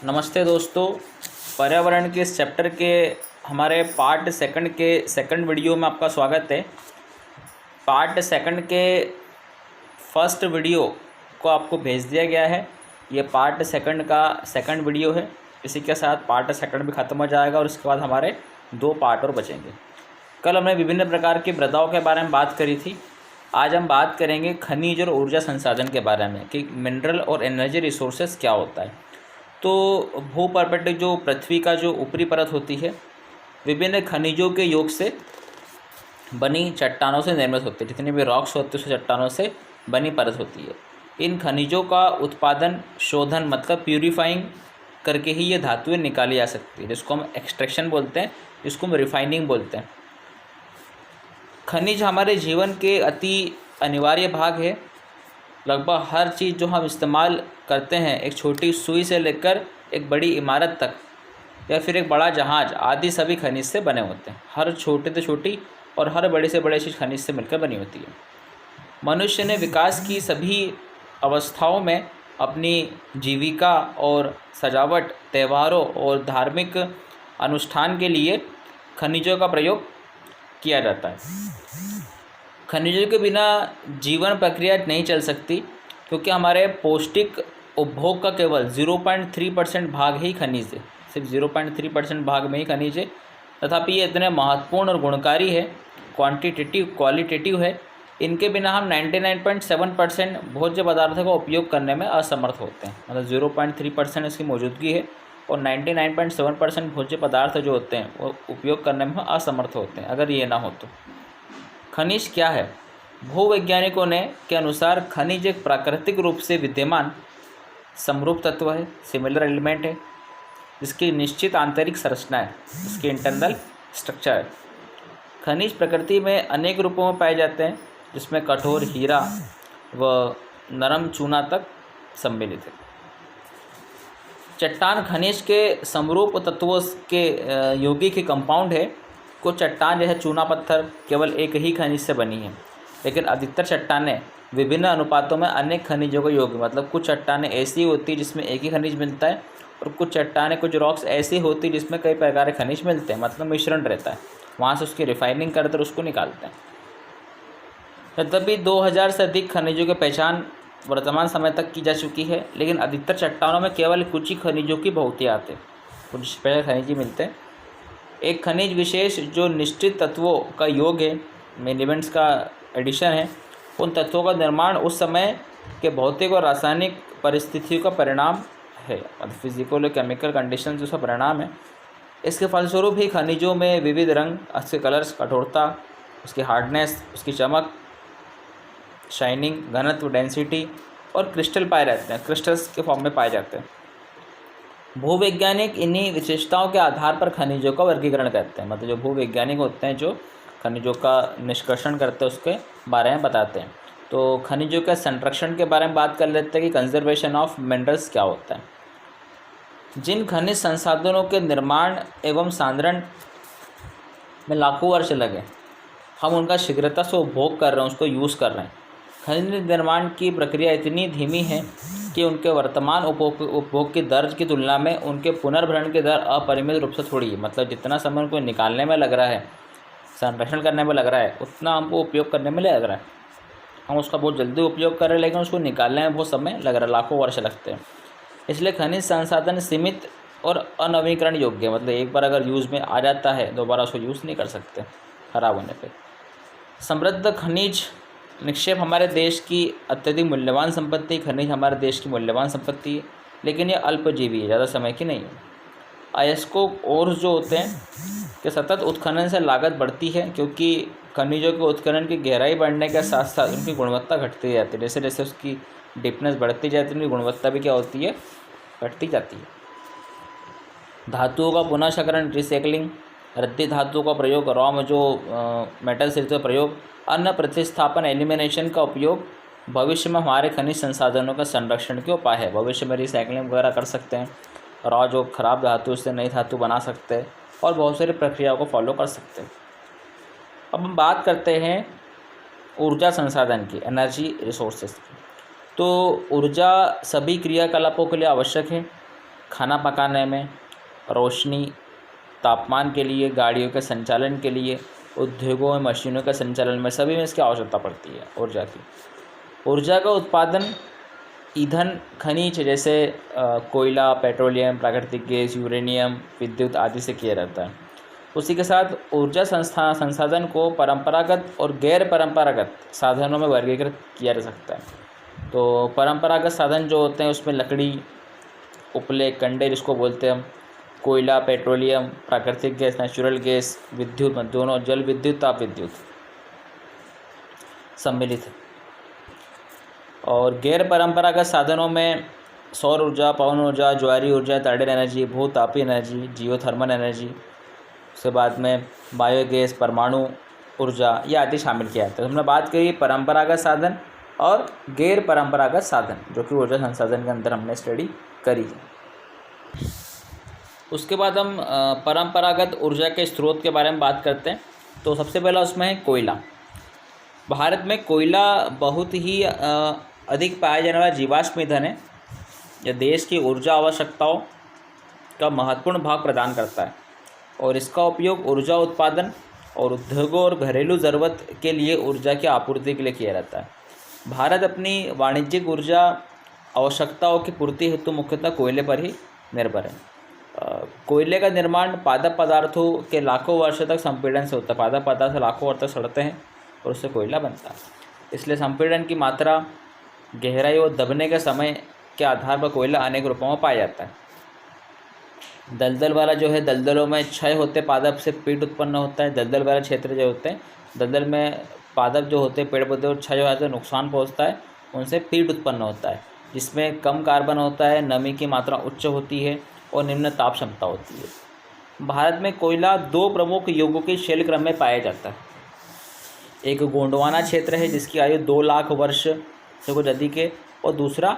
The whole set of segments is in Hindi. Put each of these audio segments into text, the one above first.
नमस्ते दोस्तों। पर्यावरण के इस चैप्टर के हमारे पार्ट सेकंड के सेकंड वीडियो में आपका स्वागत है। पार्ट सेकंड के फर्स्ट वीडियो को आपको भेज दिया गया है। ये पार्ट सेकंड का सेकंड वीडियो है। इसी के साथ पार्ट सेकंड भी ख़त्म हो जाएगा और उसके बाद हमारे 2 पार्ट और बचेंगे। कल हमने विभिन्न प्रकार की मृदाओं के बारे में बात करी थी। आज हम बात करेंगे खनिज और ऊर्जा संसाधन के बारे में कि मिनरल और एनर्जी रिसोर्सेज क्या होता है। तो भूपर्वत जो पृथ्वी का जो ऊपरी परत होती है विभिन्न खनिजों के योग से बनी चट्टानों से निर्मित होती है। जितनी भी रॉक्स होती है उस चट्टानों से बनी परत होती है। इन खनिजों का उत्पादन शोधन मतलब प्यूरिफाइंग करके ही ये धातुएं निकाली जा सकती है, जिसको हम एक्सट्रैक्शन बोलते हैं, जिसको हम रिफाइनिंग बोलते हैं। खनिज हमारे जीवन के अति अनिवार्य भाग है। लगभग हर चीज़ जो हम इस्तेमाल करते हैं, एक छोटी सुई से लेकर एक बड़ी इमारत तक या फिर एक बड़ा जहाज आदि सभी खनिज से बने होते हैं। हर छोटे से छोटी और हर बड़ी से बड़ी चीज़ खनिज से मिलकर बनी होती है। मनुष्य ने विकास की सभी अवस्थाओं में अपनी जीविका और सजावट, त्योहारों और धार्मिक अनुष्ठान के लिए खनिजों का प्रयोग किया जाता है। खनिजों के बिना जीवन प्रक्रिया नहीं चल सकती, क्योंकि हमारे पौष्टिक उपभोग का केवल 0.3% भाग ही खनिज है। सिर्फ 0.3% भाग में ही खनिज है। तथापि ये इतने महत्वपूर्ण और गुणकारी है, क्वालिटेटिव है। इनके बिना हम 99.7% भोज्य पदार्थों का उपयोग करने में असमर्थ होते हैं। मतलब 0.3% इसकी मौजूदगी है और 99.7% भोज्य पदार्थ जो होते हैं वो उपयोग करने में असमर्थ होते हैं अगर ये ना हो तो। खनिज क्या है? भूवैज्ञानिकों ने के अनुसार खनिज एक प्राकृतिक रूप से विद्यमान समरूप तत्व है, सिमिलर एलिमेंट है, जिसकी निश्चित आंतरिक संरचना है, इसकी इंटरनल स्ट्रक्चर है। खनिज प्रकृति में अनेक रूपों में पाए जाते हैं, जिसमें कठोर हीरा व नरम चूना तक सम्मिलित है। चट्टान खनिज के समरूप तत्वों के यौगिक कंपाउंड है। कुछ चट्टान जैसे चूना पत्थर केवल एक ही खनिज से बनी है, लेकिन अधिकतर चट्टानें विभिन्न अनुपातों में अनेक खनिजों का योग, मतलब कुछ चट्टानें ऐसी होती है जिसमें एक ही खनिज मिलता है और कुछ चट्टानें, कुछ रॉक्स ऐसी होती है जिसमें कई प्रकार के खनिज मिलते हैं, मतलब मिश्रण रहता है। वहाँ से उसकी रिफाइनिंग करते उसको निकालते हैं। यद्यपि 2000 से अधिक खनिजों की पहचान वर्तमान समय तक की जा चुकी है, लेकिन अधिकतर चट्टानों में केवल कुछ ही खनिजों की बहुती आते हैं, कुछ स्पेशल खनिज ही मिलते हैं। एक खनिज विशेष जो निश्चित तत्वों का योग है, एलिमेंट्स का एडिशन है, उन तत्वों का निर्माण उस समय के भौतिक और रासायनिक परिस्थितियों का परिणाम है, मतलब फिजिकल और केमिकल कंडीशन उसका परिणाम है। इसके फलस्वरूप ही खनिजों में विविध रंग, उसके कलर्स, कठोरता, उसकी हार्डनेस, उसकी चमक, शाइनिंग, घनत्व, डेंसिटी और क्रिस्टल पाए जाते हैं, क्रिस्टल्स के फॉर्म में पाए जाते हैं। भूवैज्ञानिक इन्हीं विशेषताओं के आधार पर खनिजों का वर्गीकरण करते हैं। मतलब जो भूवैज्ञानिक होते हैं जो खनिजों का निष्कर्षण करते हैं उसके बारे में बताते हैं। तो खनिजों के संरक्षण के बारे में बात कर लेते हैं कि कंजर्वेशन ऑफ मिनरल्स क्या होता है। जिन खनिज संसाधनों के निर्माण एवं सांद्रण में लाखों वर्ष लगे, हम उनका शीघ्रता से उपभोग कर रहे हैं, उसको यूज़ कर रहे हैं। खनिज निर्माण की प्रक्रिया इतनी धीमी है कि उनके वर्तमान उपभोग की दर की तुलना में उनके पुनर्भरण की दर अपरिमित रूप से थोड़ी है। मतलब जितना समय उनको निकालने में लग रहा है, संरक्षण करने में लग रहा है, उतना हमको उपयोग करने में लग रहा है। हम उसका बहुत जल्दी उपयोग कर रहे हैं, लेकिन उसको निकालने में बहुत समय लग रहा है, लाखों वर्ष लगते हैं। इसलिए खनिज संसाधन सीमित और अनवीनीकरण योग्य है। मतलब एक बार अगर यूज़ में आ जाता है, दोबारा उसको यूज़ नहीं कर सकते खराब होने पर। समृद्ध खनिज निक्षेप हमारे देश की अत्यधिक मूल्यवान संपत्ति। खनिज हमारे देश की मूल्यवान संपत्ति है, लेकिन ये अल्पजीवी है, ज़्यादा समय की नहीं है। अयस्कों ओर्स जो होते हैं कि सतत उत्खनन से लागत बढ़ती है, क्योंकि खनिजों के उत्खनन की गहराई बढ़ने के साथ साथ उनकी गुणवत्ता घटती जाती है। जैसे जैसे उसकी डीपनेस बढ़ती जाती है, उनकी गुणवत्ता भी क्या होती है, घटती जाती है। धातुओं का पुनः शक्रण, रिसाइकलिंग, रद्दी धातुओं का प्रयोग, रॉ में जो मेटल सिल्क का प्रयोग, अन्य प्रतिस्थापन, एलिमिनेशन का उपयोग भविष्य में हमारे खनिज संसाधनों का संरक्षण के उपाय है। भविष्य में रिसाइकलिंग वगैरह कर सकते हैं, रॉ जो खराब धातु उससे नई धातु बना सकते हैं और बहुत सारी प्रक्रियाओं को फॉलो कर सकते हैं। अब हम बात करते हैं ऊर्जा संसाधन की, एनर्जी रिसोर्सेज की। तो ऊर्जा सभी क्रियाकलापों के लिए आवश्यक है। खाना पकाने में, रोशनी, तापमान के लिए, गाड़ियों के संचालन के लिए, उद्योगों में मशीनों के संचालन में, सभी में इसकी आवश्यकता पड़ती है ऊर्जा की। ऊर्जा का उत्पादन ईंधन, खनिज जैसे कोयला, पेट्रोलियम, प्राकृतिक गैस, यूरेनियम, विद्युत आदि से किया जाता है। उसी के साथ ऊर्जा संसाधन को परंपरागत और गैर परंपरागत साधनों में वर्गीकृत किया जा सकता है। तो परंपरागत साधन जो होते हैं उसमें लकड़ी, उपले, कंडे जिसको बोलते हैं हम, कोयला, पेट्रोलियम, प्राकृतिक गैस, नेचुरल गैस, विद्युत, दोनों जल विद्युत, ताप विद्युत सम्मिलित है। और गैर परंपरागत साधनों में सौर ऊर्जा, पवन ऊर्जा, ज्वारीय ऊर्जा, टाइडल एनर्जी, भूतापीय एनर्जी, जियोथर्मल एनर्जी, उसके बाद में बायोगैस, परमाणु ऊर्जा, ये आदि शामिल किया जाता है। हमने बात करी परंपरागत साधन और गैर परंपरागत साधन, जो कि ऊर्जा संसाधन के अंदर हमने स्टडी करी। उसके बाद हम परंपरागत ऊर्जा के स्रोत के बारे में बात करते हैं। तो सबसे पहला उसमें है कोयला। भारत में कोयला बहुत ही अधिक पाया जाने वाला जीवाश्म ईंधन है। यह देश की ऊर्जा आवश्यकताओं का महत्वपूर्ण भाग प्रदान करता है और इसका उपयोग ऊर्जा उत्पादन और उद्योगों और घरेलू ज़रूरत के लिए ऊर्जा की आपूर्ति के लिए किया जाता है। भारत अपनी वाणिज्यिक ऊर्जा आवश्यकताओं की पूर्ति हेतु मुख्यतः कोयले पर ही निर्भर है। कोयले का निर्माण पादप पदार्थों के लाखों वर्षों तक संपीड़न से होता है। पादप पदार्थ लाखों वर्ष तक सड़ते हैं और उससे कोयला बनता है। इसलिए संपीड़न की मात्रा, गहराई और दबने के समय के आधार पर कोयला अनेक रूपों में पाया जाता है। दलदल वाला जो है, दलदलों में क्षय होते पादप से पीट उत्पन्न होता है। दलदल वाले क्षेत्र जो होते हैं, दलदल में पादप जो होते हैं, पेड़ पौधे और क्षय होता है, नुकसान पहुँचता है, उनसे पीट उत्पन्न होता है, जिसमें कम कार्बन होता है, नमी की मात्रा उच्च होती है और निम्न ताप क्षमता होती है। भारत में कोयला दो प्रमुख युगों के शैल क्रम में पाया जाता है। एक गोंडवाना क्षेत्र है जिसकी आयु 2 लाख वर्ष से कुछ अधिक है, और दूसरा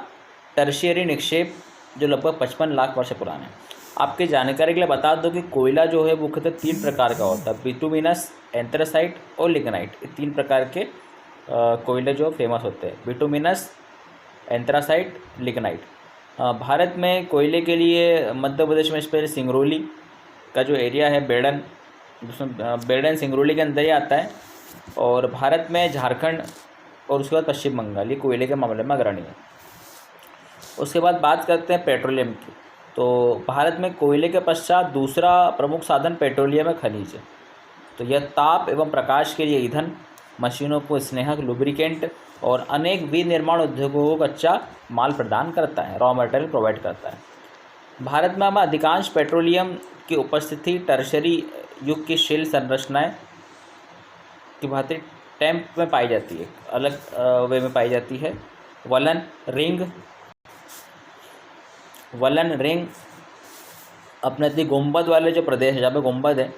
टर्शियरी निक्षेप जो लगभग 55 लाख वर्ष पुराना है। आपके जानकारी के लिए बता दो कि कोयला जो है मुख्यतः 3 प्रकार का होता है, बिटुमिनस, एंथ्रासाइट और लिग्नाइट। ये 3 प्रकार के कोयले जो फेमस होते हैं, बिटुमिनस, एंथ्रासाइट, लिग्नाइट। भारत में कोयले के लिए मध्य प्रदेश में स्पेशली सिंगरौली का जो एरिया है, बेड़न, जिसमें बेड़न सिंगरौली के अंदर ही आता है, और भारत में झारखंड और उसके बाद पश्चिम बंगाल, ये कोयले के मामले में अग्रणी है। उसके बाद बात करते हैं पेट्रोलियम की। तो भारत में कोयले के पश्चात दूसरा प्रमुख साधन पेट्रोलियम खनिज है। तो यह ताप एवं प्रकाश के लिए ईंधन, मशीनों को स्नेहक, लुब्रिकेंट और अनेक विनिर्माण उद्योगों को कच्चा माल प्रदान करता है, रॉ मटेरियल प्रोवाइड करता है। भारत में हमें अधिकांश पेट्रोलियम की उपस्थिति टर्शरी युग की शैल संरचनाएं की भांति टैंप में पाई जाती है, अलग वे में पाई जाती है। वलन रिंग अपने गुंबद वाले जो प्रदेश है, जहाँ पे गुंबद है,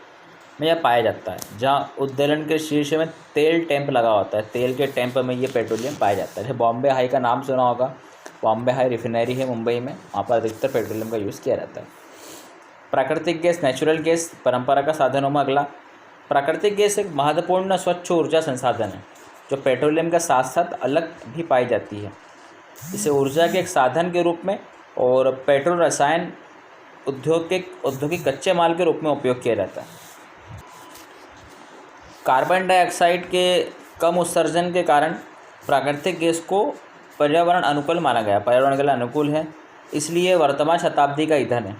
में यह पाया जाता है, जहाँ उद्दोलन के शीर्ष में तेल टैंप लगा होता है। तेल के टैंप में ये पेट्रोलियम पाया जाता है। जैसे बॉम्बे हाई का नाम सुना होगा, बॉम्बे हाई रिफाइनरी है मुंबई में, वहाँ पर अधिकतर पेट्रोलियम का यूज़ किया जाता है। प्राकृतिक गैस, नेचुरल गैस परंपरा का साधनों में अगला। प्राकृतिक गैस एक महत्वपूर्ण स्वच्छ ऊर्जा संसाधन है जो पेट्रोलियम के साथ साथ अलग भी पाई जाती है। इसे ऊर्जा के एक साधन के रूप में और पेट्रोल रसायन औद्योगिक कच्चे माल के रूप में उपयोग किया जाता है। कार्बन डाइऑक्साइड के कम उत्सर्जन के कारण प्राकृतिक गैस को पर्यावरण अनुकूल माना गया, पर्यावरण के लिए अनुकूल है, इसलिए वर्तमान शताब्दी का ईंधन है।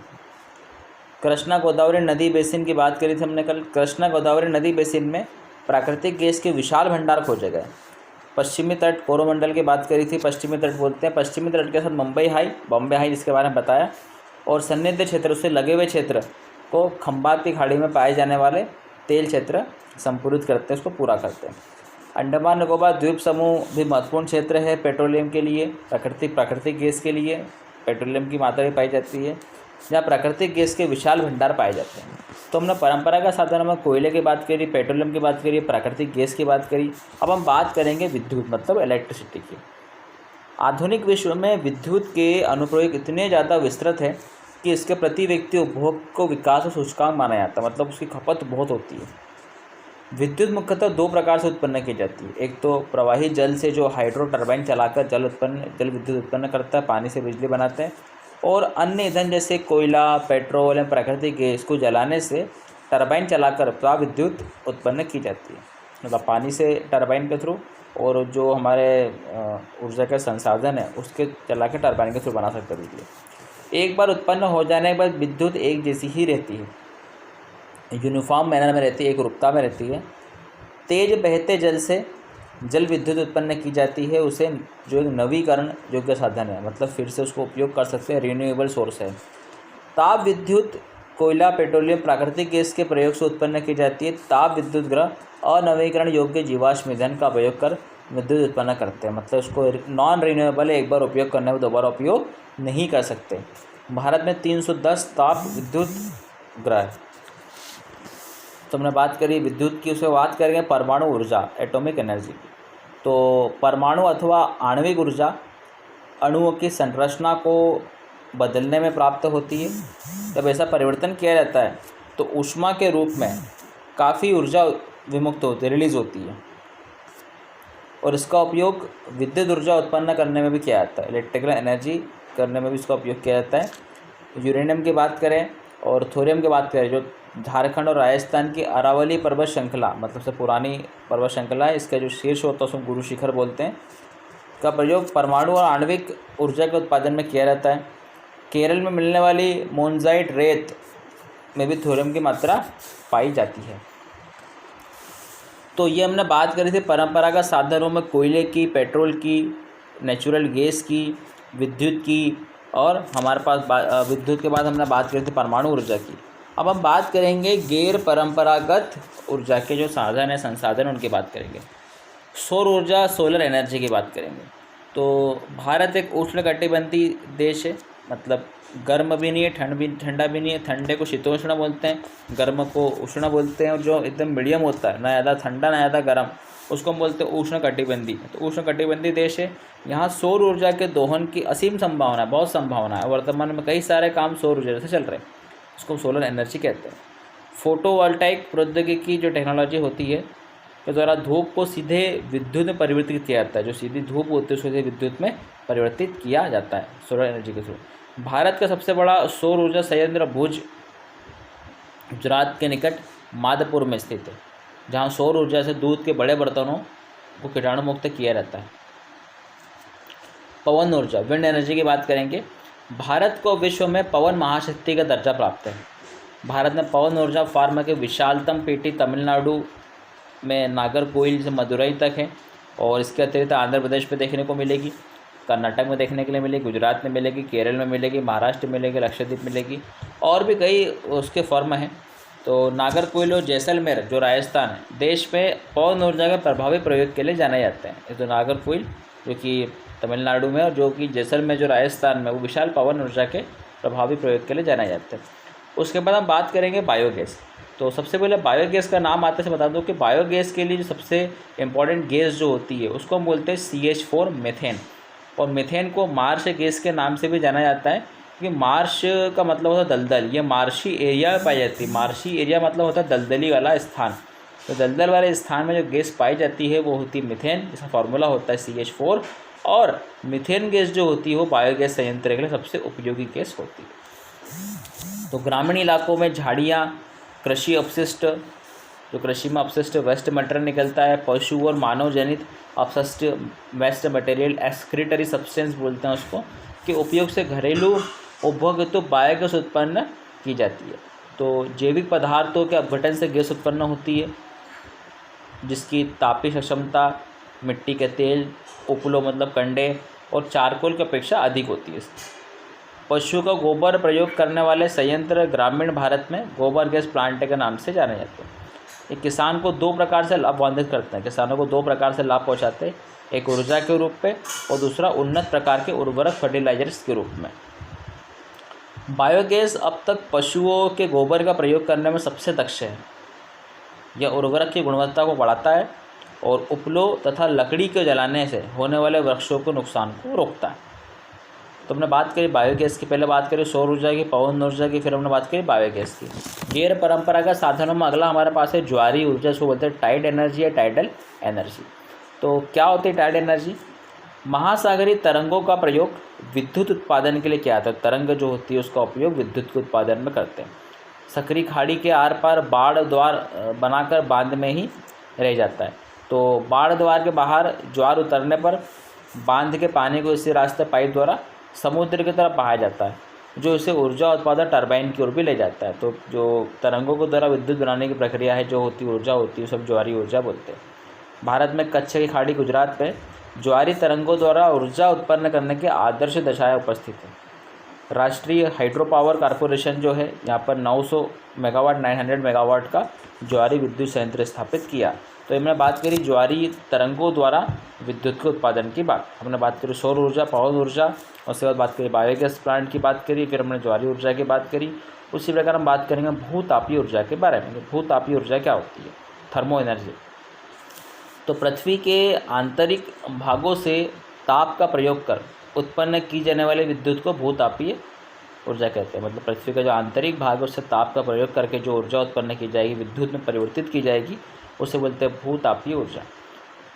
कृष्णा गोदावरी नदी बेसिन की बात करी थी हमने कल। कृष्णा गोदावरी नदी बेसिन में प्राकृतिक गैस के विशाल भंडार खोजे गए। पश्चिमी तट, कोरोमंडल की बात करी थी, पश्चिमी तट बोलते हैं। पश्चिमी तट के साथ मुंबई हाई, बॉम्बे हाई जिसके बारे में बताया, और सन्निहित क्षेत्र, उससे लगे हुए क्षेत्र को खंबात की खाड़ी में पाए जाने वाले तेल क्षेत्र संपूरित करते हैं, उसको पूरा करते हैं। अंडमान निकोबार द्वीप समूह भी महत्वपूर्ण क्षेत्र है पेट्रोलियम के लिए, प्राकृतिक गैस के लिए पेट्रोलियम की मात्रा भी पाई जाती है, जहाँ प्राकृतिक गैस के विशाल भंडार पाए जाते हैं। तो हमने परंपरागत साधनों में कोयले की बात करी, पेट्रोलियम की बात करी, प्राकृतिक गैस की बात करी। अब हम बात करेंगे विद्युत मतलब इलेक्ट्रिसिटी की। आधुनिक विश्व में विद्युत के अनुप्रयोग इतने ज़्यादा विस्तृत है कि इसके प्रति व्यक्ति उपभोग को विकास और सूचकांक माना जाता है, मतलब उसकी खपत बहुत होती है। विद्युत मुख्यतः 2 प्रकार से उत्पन्न की जाती है। एक तो प्रवाही जल से, जो हाइड्रो टर्बाइन चलाकर जल विद्युत उत्पन्न करता है, पानी से बिजली बनाते हैं, और अन्य ईंधन जैसे कोयला, पेट्रोल या प्राकृतिक गैस को जलाने से टरबाइन चलाकर ताप विद्युत उत्पन्न की जाती है। मतलब पानी से टरबाइन के थ्रू, और जो हमारे ऊर्जा के संसाधन है उसके चला के टरबाइन के थ्रू बना सकते हैं बिजली। एक बार उत्पन्न हो जाने के बाद विद्युत एक जैसी ही रहती है, यूनिफॉर्म मैनर में रहती है, एक रूपता में रहती है। तेज बहते जल से जल विद्युत उत्पन्न की जाती है, उसे जो एक नवीकरण योग्य साधन है, मतलब फिर से उसको उपयोग कर सकते हैं, रिन्यूएबल सोर्स है। ताप विद्युत कोयला, पेट्रोलियम, प्राकृतिक गैस के प्रयोग से उत्पन्न की जाती है। ताप विद्युत ग्रह अनवीकरण योग्य जीवाश्म ईंधन का प्रयोग कर विद्युत उत्पन्न करते हैं, मतलब उसको नॉन रिन्यूएबल है, एक बार उपयोग करने में दोबारा उपयोग नहीं कर सकते। भारत में 310 ताप विद्युत ग्रह है। तो हमने बात करी विद्युत की, उसके बात करेंगे परमाणु ऊर्जा, एटॉमिक एनर्जी की। तो परमाणु अथवा आणविक ऊर्जा अणुओं की संरचना को बदलने में प्राप्त होती है। जब ऐसा परिवर्तन किया जाता है तो ऊष्मा के रूप में काफ़ी ऊर्जा विमुक्त होती है, रिलीज होती है, और इसका उपयोग विद्युत ऊर्जा उत्पन्न करने में भी किया जाता है, इलेक्ट्रिकल एनर्जी करने में भी इसका उपयोग किया जाता है। यूरेनियम की बात करें और थोरियम की बात करें, जो झारखंड और राजस्थान की अरावली पर्वत श्रृंखला, मतलब सबसे पुरानी पर्वत श्रृंखला है, इसका जो शीर्ष होता है उसको गुरु शिखर बोलते हैं, का प्रयोग परमाणु और आणविक ऊर्जा के उत्पादन में किया जाता है। केरल में मिलने वाली मोनजाइट रेत में भी थोरियम की मात्रा पाई जाती है। तो ये हमने बात करी थी परंपरागत साधनों में कोयले की, पेट्रोल की, नेचुरल गैस की, विद्युत की, और हमारे पास विद्युत के बाद हमने बात करी थी परमाणु ऊर्जा की। अब हम बात करेंगे गैर परंपरागत ऊर्जा के जो साधन है, संसाधन, उनकी बात करेंगे। सौर ऊर्जा, सोलर एनर्जी की बात करेंगे। तो भारत एक उष्णकटिबंधीय देश है, मतलब गर्म भी नहीं है, ठंडा भी नहीं है। ठंडे को शीतोष्ण बोलते हैं, गर्म को उष्ण बोलते हैं, और जो एकदम मीडियम होता है, ना ज़्यादा ठंडा ना ज़्यादा गर्म, उसको हम बोलते हैं उष्णकटिबंधीय। तो उष्णकटिबंधीय देश है। यहाँ सौर ऊर्जा के दोहन की असीम संभावना है, बहुत संभावना है। वर्तमान में कई सारे काम सौर ऊर्जा से चल रहे हैं, उसको सोलर एनर्जी कहते हैं। फोटोवोल्टाइक प्रौद्योगिकी जो टेक्नोलॉजी होती है के द्वारा धूप को सीधे विद्युत में परिवर्तित किया जाता है, जो सीधी धूप होती है उसको सीधे विद्युत में परिवर्तित किया जाता है सोलर एनर्जी के थ्रू। भारत का सबसे बड़ा सौर ऊर्जा संयंत्र भुज, गुजरात के निकट माधपुर में स्थित है, जहाँ सौर ऊर्जा से दूध के बड़े बर्तनों को कीटाणु मुक्त किया जाता है। पवन ऊर्जा, विंड एनर्जी की बात करेंगे। भारत को विश्व में पवन महाशक्ति का दर्जा प्राप्त है। भारत में पवन ऊर्जा फार्म की विशालतम पेटी तमिलनाडु में नागरकोइल से मदुरई तक है, और इसके अतिरिक्त आंध्र प्रदेश में देखने को मिलेगी, कर्नाटक में देखने के लिए मिलेगी, गुजरात में मिलेगी, केरल में मिलेगी, महाराष्ट्र में मिलेगी, लक्षद्वीप मिलेगी, और भी कई उसके फर्म हैं। तो नागरकोइल और जैसलमेर जो राजस्थान है, देश में पवन ऊर्जा के प्रभावी प्रयोग के लिए जाने जाते हैं। तो नागरकोइल जो कि तमिलनाडु में, और जो कि जैसलमेर जो राजस्थान में, वो विशाल पवन ऊर्जा के प्रभावी प्रयोग के लिए जाने जाते हैं। उसके बाद हम बात करेंगे बायोगैस। तो सबसे पहले बायोगैस का नाम आते से बता दूं कि बायोगैस के लिए जो सबसे इम्पॉर्टेंट गैस जो होती है उसको हम बोलते हैं CH4 मीथेन। और मीथेन को मार्श गैस के नाम से भी जाना जाता है, क्योंकि मार्श का मतलब होता है दलदल, ये मार्शी एरिया में पाई जाती है। मार्शी एरिया मतलब होता है दलदली वाला स्थान। तो दलदल वाले स्थान में जो गैस पाई जाती है वो होती है मीथेन, जिसका फार्मूला होता है CH4। और मीथेन गैस जो होती है वो बायोगैस संयंत्र के लिए सबसे उपयोगी गैस होती है। तो ग्रामीण इलाकों में झाड़ियाँ, कृषि अपशिष्ट, जो कृषि में अपशिष्ट वेस्ट मटेरियल निकलता है, पशु और मानव जनित अपशिष्ट वेस्ट मटेरियल, एक्सक्रीटरी सब्सटेंस बोलते हैं उसको, के उपयोग से घरेलू उपभोग हेतु बायोगैस उत्पन्न की जाती है। तो जैविक पदार्थों के अपघटन से गैस उत्पन्न होती है, जिसकी तापीय क्षमता मिट्टी के तेल, उपलों मतलब कंडे और चारकोल की अपेक्षा अधिक होती है। पशु का गोबर प्रयोग करने वाले संयंत्र ग्रामीण भारत में गोबर गैस प्लांट के नाम से जाने जाते हैं। ये किसान को दो प्रकार से लाभान्वित करते हैं, किसानों को दो प्रकार से लाभ पहुंचाते हैं, एक ऊर्जा के रूप में और दूसरा उन्नत प्रकार के उर्वरक फर्टिलाइजर्स के रूप में। बायोगैस अब तक पशुओं के गोबर का प्रयोग करने में सबसे दक्ष है। यह उर्वरक की गुणवत्ता को बढ़ाता है और उपलों तथा लकड़ी के जलाने से होने वाले वृक्षों के नुकसान को रोकता है। तो हमने बात करी बायोगैस की, पहले बात करी सौर ऊर्जा की, पवन ऊर्जा की, फिर हमने बात करी बायोगैस की। गैर परंपरागत साधनों में अगला हमारे पास है ज्वारी ऊर्जा, जिसको बोलते हैं टाइड एनर्जी या टाइडल एनर्जी। तो क्या होती है टाइड एनर्जी? महासागरीय तरंगों का प्रयोग विद्युत उत्पादन के लिए किया जाता है। तरंग जो होती है उसका उपयोग विद्युत के उत्पादन में करते हैं। सकरी खाड़ी के आर पार बाढ़ द्वार बनाकर बांध में ही रह जाता है। तो बाढ़ द्वार के बाहर ज्वार उतरने पर बांध के पानी को इसी रास्ते पाइप द्वारा समुद्र की तरफ बहाया जाता है, जो इसे ऊर्जा उत्पादन टरबाइन की ओर भी ले जाता है। तो जो तरंगों को द्वारा विद्युत बनाने की प्रक्रिया है, जो होती ऊर्जा होती है, सब ज्वारी ऊर्जा बोलते हैं। भारत में कच्छ की खाड़ी गुजरात में ज्वारी तरंगों द्वारा ऊर्जा उत्पन्न करने की आदर्श दशाएं उपस्थित है। राष्ट्रीय हाइड्रो पावर कॉरपोरेशन जो है यहाँ पर 900 मेगावाट 900 मेगावाट का ज्वारी विद्युत संयंत्र स्थापित किया। तो हमने बात करी ज्वारी तरंगों द्वारा विद्युत के उत्पादन की बात, हमने बात करी सौर ऊर्जा, पवन ऊर्जा, उसके बाद बात करी बायोगैस प्लांट की बात करी, फिर हमने ज्वारी ऊर्जा की बात करी। उसी प्रकार हम बात करेंगे भूतापीय ऊर्जा के बारे में। भूतापीय ऊर्जा क्या होती है? Thermo energy. तो पृथ्वी के आंतरिक भागों से ताप का प्रयोग कर उत्पन्न की जाने वाली विद्युत को भूतापीय ऊर्जा कहते हैं। मतलब पृथ्वी का जो आंतरिक भाग है उससे ताप का प्रयोग करके जो ऊर्जा उत्पन्न की जाएगी, विद्युत में परिवर्तित की जाएगी, उसे बोलते हैं भूतापीय ऊर्जा।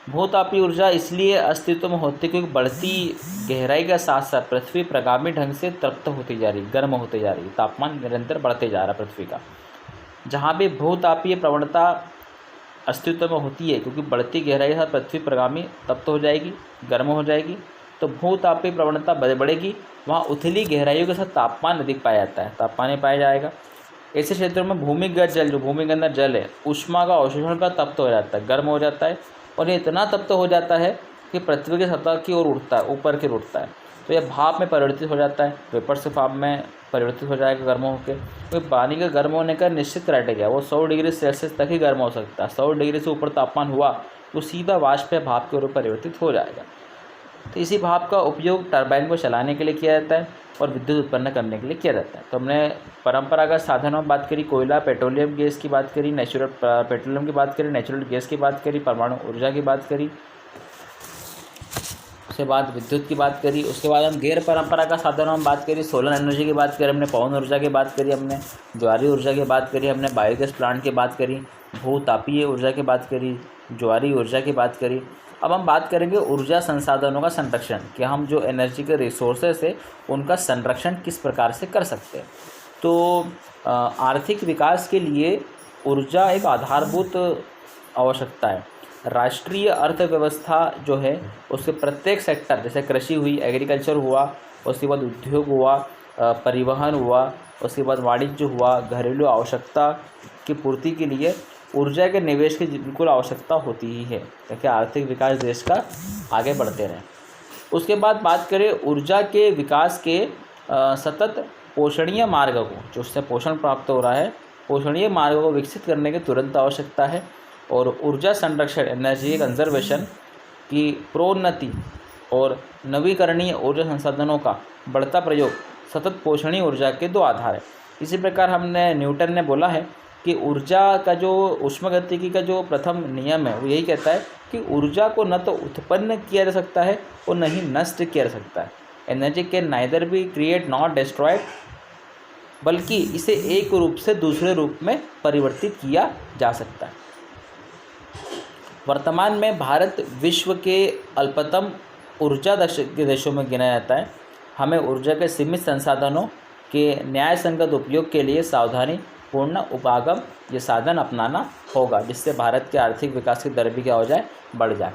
भूतापीय ऊर्जा इसलिए अस्तित्व में होती है क्योंकि बढ़ती गहराई के साथ साथ पृथ्वी प्रगामी ढंग से तृप्त होती जा रही, गर्म होती जा रही, तापमान निरंतर बढ़ते जा रहा है पृथ्वी का। जहाँ भी भूतापीय प्रवणता अस्तित्व में होती है, क्योंकि बढ़ती गहराई के साथ पृथ्वी प्रगामी तप्त हो जाएगी, गर्म हो जाएगी, तो भूतापीय प्रवणता बढ़ेगी। वहाँ उथली गहराइयों के साथ तापमान अधिक पाया जाता है, तापमान पाया जाएगा। ऐसे क्षेत्रों में भूमिगत जल, जो भूमि के अंदर जल है, ऊष्मा का अवशोषण का तप्त हो जाता है, गर्म हो जाता है, और ये इतना तप्त हो जाता है कि पृथ्वी की सतह की ओर उठता है, ऊपर की ओर उठता है। तो यह भाप में परिवर्तित हो जाता है, वेपर से भाप में परिवर्तित हो जाएगा गर्म होकर। तो पानी का गर्म होने का निश्चित क्राइटेरिया, वो 100 डिग्री सेल्सियस तक ही गर्म हो सकता है। 100 डिग्री से ऊपर तापमान हुआ तो सीधा वाष्प या भाप के रूप में परिवर्तित हो जाएगा। तो इसी भाप का उपयोग टरबाइन को चलाने के लिए किया जाता है और विद्युत उत्पन्न करने के लिए किया जाता है। तो हमने परंपरागत साधनों में बात करी, कोयला, पेट्रोलियम गैस की बात करी, नेचुरल पेट्रोलियम की बात करी, नेचुरल गैस की बात करी, परमाणु ऊर्जा की बात करी, उसके बाद विद्युत की बात करी। उसके बाद हम गैर परंपरागत साधनों में बात करी, सोलर एनर्जी की बात करी हमने, पवन ऊर्जा की बात करी हमने, ज्वारी ऊर्जा की बात करी हमने, बायोगैस प्लांट की बात करी, भूतापीय ऊर्जा की बात करी, ज्वारी ऊर्जा की बात करी। अब हम बात करेंगे ऊर्जा संसाधनों का संरक्षण, कि हम जो एनर्जी के रिसोर्सेस है उनका संरक्षण किस प्रकार से कर सकते हैं। तो आर्थिक विकास के लिए ऊर्जा एक आधारभूत आवश्यकता है। राष्ट्रीय अर्थव्यवस्था जो है उसके प्रत्येक सेक्टर, जैसे कृषि हुई, एग्रीकल्चर हुआ, उसके बाद उद्योग हुआ, परिवहन हुआ, उसके बाद वाणिज्य हुआ, घरेलू आवश्यकता की पूर्ति के लिए ऊर्जा के निवेश की बिल्कुल आवश्यकता होती ही है, ताकि आर्थिक विकास देश का आगे बढ़ते रहे। उसके बाद बात करें ऊर्जा के विकास के सतत पोषणीय मार्ग को, जो उससे पोषण प्राप्त हो रहा है, पोषणीय मार्ग को विकसित करने की तुरंत आवश्यकता है। और ऊर्जा संरक्षण, एनर्जी कंजर्वेशन की प्रोन्नति और नवीकरणीय ऊर्जा संसाधनों का बढ़ता प्रयोग सतत पोषणीय ऊर्जा के दो आधार है। इसी प्रकार हमने न्यूटन ने बोला है कि ऊर्जा का जो ऊष्मागतिकी का जो प्रथम नियम है वो यही कहता है कि ऊर्जा को न तो उत्पन्न किया जा सकता है और न ही नष्ट किया जा सकता है। Energy can neither be create not destroyed, बल्कि इसे एक रूप से दूसरे रूप में परिवर्तित किया जा सकता है। वर्तमान में भारत विश्व के अल्पतम ऊर्जा के देशों में गिना जाता है। हमें ऊर्जा के सीमित संसाधनों के न्याय संगत उपयोग के लिए सावधानी पूर्ण उपागम ये साधन अपनाना होगा, जिससे भारत के आर्थिक विकास की दर भी क्या हो जाए, बढ़ जाए।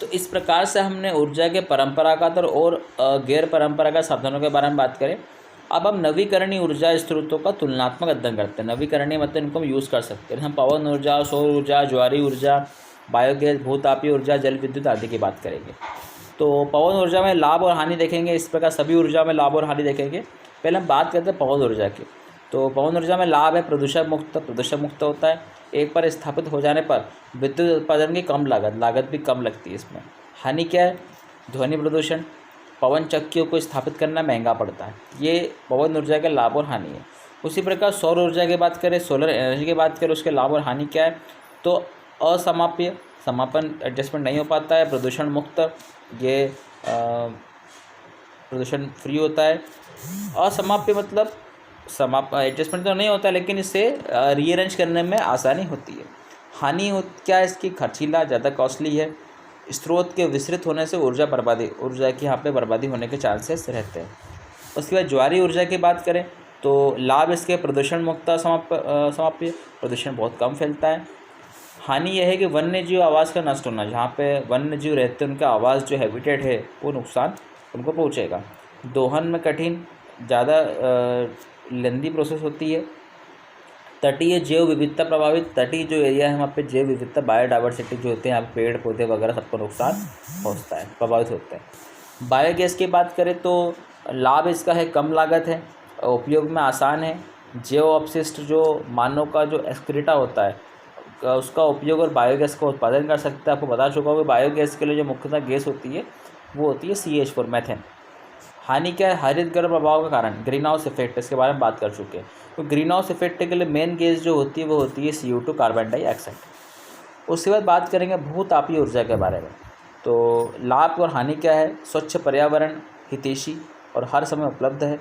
तो इस प्रकार से हमने ऊर्जा के परंपरागत और गैर परंपरागत साधनों के बारे में बात करें। अब हम नवीकरणीय ऊर्जा स्रोतों का तुलनात्मक अध्ययन करते हैं। नवीकरणीय मतलब इनको हम यूज़ कर सकते हैं। हम पवन ऊर्जा, सौर ऊर्जा, ज्वारी ऊर्जा, बायोगैस, भूतापीय ऊर्जा, जल विद्युत आदि की बात करेंगे। तो पवन ऊर्जा में लाभ और हानि देखेंगे, इस प्रकार सभी ऊर्जा में लाभ और हानि देखेंगे। पहले हम बात करते हैं पवन ऊर्जा की। तो पवन ऊर्जा में लाभ है प्रदूषण मुक्त होता है। एक पर स्थापित हो जाने पर विद्युत उत्पादन की कम लागत भी कम लगती है इसमें। हानि क्या है? ध्वनि प्रदूषण, पवन चक्कियों को स्थापित करना महंगा पड़ता है। ये पवन ऊर्जा के लाभ और हानि है। उसी प्रकार सौर ऊर्जा की बात करें, सोलर एनर्जी की बात करें, उसके लाभ और हानि क्या है? तो असामाप्य, समापन एडजस्टमेंट नहीं हो पाता है। प्रदूषण मुक्त, ये प्रदूषण फ्री होता है। असमाप्य मतलब एडजस्टमेंट तो नहीं होता, लेकिन इससे रीअरेंज करने में आसानी होती है। हानि क्या है इसकी? खर्चीला, ज़्यादा कॉस्टली है। स्रोत के विस्तृत होने से ऊर्जा की यहाँ पे बर्बादी होने के चांसेस रहते हैं। उसके बाद ज्वारीय ऊर्जा की बात करें तो लाभ इसके प्रदूषण मुक्त समाप्य, प्रदूषण बहुत कम फैलता है। हानि यह है कि वन्य जीव आवास का नष्ट होना, जहाँ पे वन्य जीव रहते हैं उनका आवास जो हैबिटेट है वो नुकसान उनको पहुँचेगा। दोहन में कठिन, ज़्यादा लेंदी प्रोसेस होती है। तटीय जैव विविधता प्रभावित, तटीय जो एरिया है वहाँ पे जैव विविधता बायोडाइवर्सिटी जो होते हैं, यहाँ पेड़ पौधे वगैरह सबको नुकसान पहुँचता है, प्रभावित होते हैं। बायोगैस की बात करें तो लाभ इसका है कम लागत है, उपयोग में आसान है। जैव अपशिष्ट जो मानव का जो एक्सक्रीटा होता है उसका उपयोग और बायोगैस का उत्पादन कर सकता है। आपको बता चुका हूँ कि बायोगैस के लिए जो मुख्यतः गैस होती है वो होती है CH4 मैथेन। हानि क्या है, हरित गृह प्रभाव का कारण, ग्रीन हाउस इफेक्ट, इसके बारे में बात कर चुके हैं। तो ग्रीन हाउस इफेक्ट के लिए मेन गैस जो होती है वो होती है CO2 कार्बन डाइऑक्साइड। उसके बाद बात करेंगे भूतापीय ऊर्जा के बारे में। तो लाभ और हानि क्या है, स्वच्छ पर्यावरण, हितैषी और हर समय उपलब्ध है।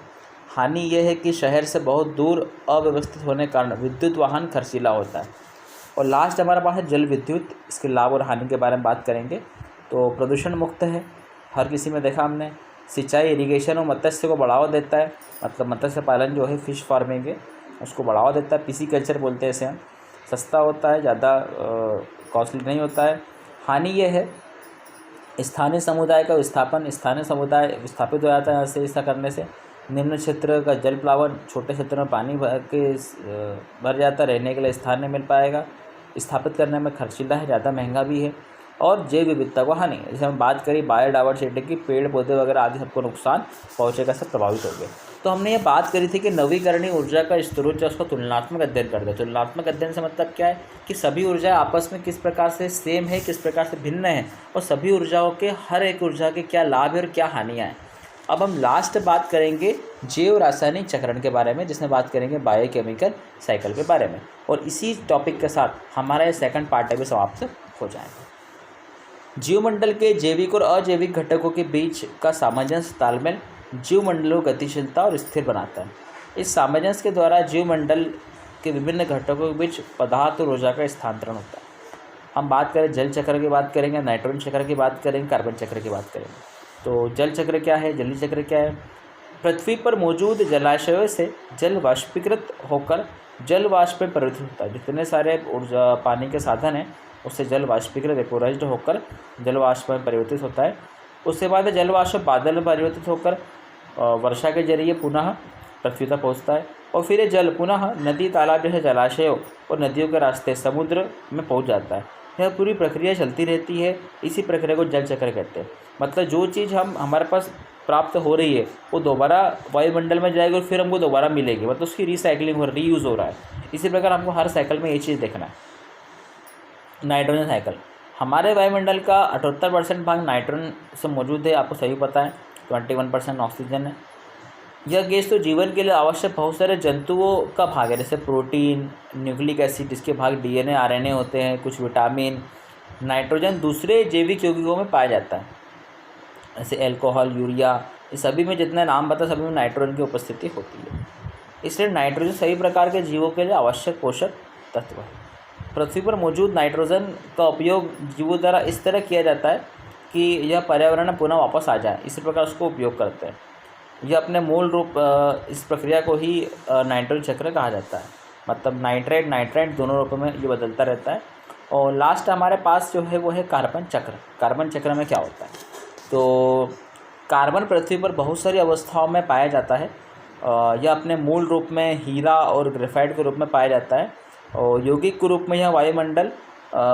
हानि यह है कि शहर से बहुत दूर अव्यवस्थित होने के कारण विद्युत वाहन खर्चीला होता है। और लास्ट हमारे पास है जल विद्युत, इसके लाभ और हानि के बारे में बात करेंगे। तो प्रदूषण मुक्त है, हर किसी में देखा हमने। सिंचाई, इरिगेशन और मत्स्य को बढ़ावा देता है, मतलब मत्स्य पालन जो है फिश फार्मिंग है उसको बढ़ावा देता है, पिसीकल्चर बोलते हैं इसे हम। सस्ता होता है, ज़्यादा कॉस्टली नहीं होता है। हानि ये है स्थानीय समुदाय का विस्थापन, स्थानीय समुदाय विस्थापित हो जाता है ऐसे ऐसा करने से। निम्न क्षेत्र का जल प्लावन, छोटे क्षेत्र में पानी भर जाता है, रहने के लिए स्थान नहीं मिल पाएगा, स्थापित करने में खर्चीला है, ज़्यादा महंगा भी है। और जैव विविधता को हानि, जैसे हम बात करें बायोडाइवर्सिटी की, पेड़ पौधे वगैरह आदि सबको नुकसान पहुँचेगा, सब प्रभावित हो गए। तो हमने ये बात करी थी कि नवीकरणीय ऊर्जा का स्रोत जो उसका तुलनात्मक अध्ययन करते हैं। तुलनात्मक अध्ययन से मतलब क्या है कि सभी ऊर्जा आपस में किस प्रकार से सेम है, किस प्रकार से भिन्न है, और सभी ऊर्जाओं के हर एक ऊर्जा के क्या लाभ है और क्या हानियाँ हैं। अब हम लास्ट बात करेंगे जैव रासायनिक चक्रण के बारे में, जिसमें बात करेंगे बायोकेमिकल साइकिल के बारे में। और इसी टॉपिक के साथ हमारा ये सेकंड पार्ट भी समाप्त हो जाएगा। जीवमंडल के जैविक और अजैविक घटकों के बीच का सामंजस्य तालमेल जीवमंडलों की गतिशीलता और स्थिर बनाता है। इस सामंजस्य के द्वारा जीवमंडल के विभिन्न घटकों के बीच पदार्थ और ऊर्जा का स्थानांतरण होता है। हम बात करें जल चक्र की बात करेंगे, नाइट्रोजन चक्र की बात करेंगे, कार्बन चक्र की बात करेंगे। तो जल चक्र क्या है, जलीय चक्र क्या है? पृथ्वी पर मौजूद जलाशयों से जल वाष्पीकृत होकर जल वाष्प में परिवर्तित होता है। जितने सारे ऊर्जा पानी के साधन हैं उससे जल वाष्पीकृत वेपोराइज्ड होकर जल वाष्प में परिवर्तित होता है। उसके बाद जल वाष्प बादल में परिवर्तित होकर वर्षा के जरिए पुनः पृथ्वी तक पहुँचता है। और फिर ये जल पुनः नदी, तालाब जैसे जलाशयों और नदियों के रास्ते समुद्र में पहुँच जाता है। यह पूरी प्रक्रिया चलती रहती है। इसी प्रक्रिया को जल चक्र कहते हैं। मतलब जो चीज़ हमारे पास प्राप्त हो रही है वो दोबारा वायुमंडल में जाएगी और फिर हमको दोबारा मिलेगी, मतलब उसकी रिसाइकलिंग और रीयूज़ हो रहा है। इसी प्रकार हमको हर साइकिल में ये चीज़ देखना है। नाइट्रोजन साइकिल, हमारे वायुमंडल का 78% भाग नाइट्रोजन से मौजूद है, आपको सही पता है। 21% ऑक्सीजन है। यह गैस तो जीवन के लिए आवश्यक बहुत सारे जंतुओं का भाग है, जैसे प्रोटीन, न्यूक्लिक एसिड, जिसके भाग DNA, RNA होते हैं, कुछ विटामिन। नाइट्रोजन दूसरे जैविक यौगिकों में पाया जाता है, जैसे अल्कोहल, यूरिया। इस सभी में जितने नाम बता सभी में नाइट्रोजन की उपस्थिति होती है। इसलिए नाइट्रोजन सभी प्रकार के जीवों के लिए आवश्यक पोषक तत्व है। पृथ्वी पर मौजूद नाइट्रोजन का उपयोग जीवों द्वारा इस तरह किया जाता है कि यह पर्यावरण में पुनः वापस आ जाए, इसी प्रकार उसको उपयोग करते हैं। यह अपने मूल रूप इस प्रक्रिया को ही नाइट्रोजन चक्र कहा जाता है। मतलब नाइट्राइट दोनों रूपों में ये बदलता रहता है। और लास्ट हमारे पास जो है वो है कार्बन चक्र। कार्बन चक्र में क्या होता है? तो कार्बन पृथ्वी पर बहुत सारी अवस्थाओं में पाया जाता है। यह अपने मूल रूप में हीरा और ग्रेफाइट के रूप में पाया जाता है। और यौगिक के रूप में यह वायुमंडल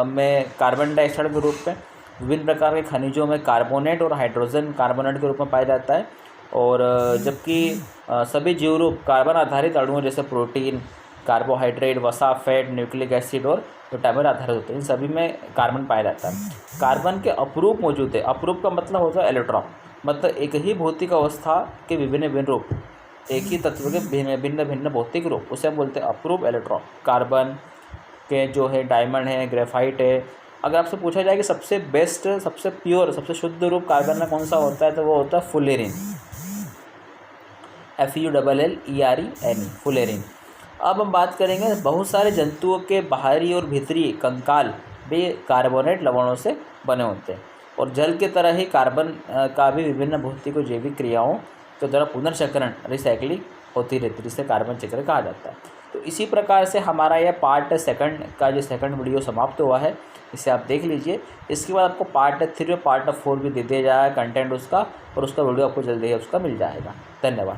में कार्बन डाइऑक्साइड के रूप में, विभिन्न प्रकार के खनिजों में कार्बोनेट और हाइड्रोजन कार्बोनेट के रूप में पाया जाता है। और जबकि सभी जीवरूप कार्बन आधारित अणुओं जैसे प्रोटीन, कार्बोहाइड्रेट, वसा, फैट, न्यूक्लिक एसिड और विटामिन आधारित होते हैं, इन सभी में कार्बन पाया जाता है। कार्बन के अपरूप मौजूद है। अपरूप का मतलब होता है इलेक्ट्रॉन, मतलब एक ही भौतिक अवस्था के विभिन्न भिन्न रूप, एक ही तत्व के भिन्न भिन्न भौतिक रूप, उसे हम बोलते हैं अपरूप इलेक्ट्रॉन। कार्बन के जो है डायमंड है, ग्रेफाइट है। अगर आपसे पूछा जाए कि सबसे बेस्ट, सबसे प्योर, सबसे शुद्ध रूप कार्बन का कौन सा होता है, तो वो होता है फुलेरिन, FULLERENE, फुलेरिन। अब हम बात करेंगे बहुत सारे जंतुओं के बाहरी और भीतरी कंकाल भी कार्बोनेट लवणों से बने होते हैं। और जल की तरह ही कार्बन का भी विभिन्न भौतिक और जैविक क्रियाओं के द्वारा पुनर्चक्रण रिसाइकलिंग होती रहती है, जिसे कार्बन चक्र कहा जाता है। तो इसी प्रकार से हमारा यह पार्ट सेकंड का जो सेकंड वीडियो समाप्त हुआ है, इसे आप देख लीजिए। इसके बाद आपको पार्ट 3 और पार्ट 4 भी दे दिया जाएगा कंटेंट उसका, और उसका वीडियो आपको जल्दी ही उसका मिल जाएगा। धन्यवाद।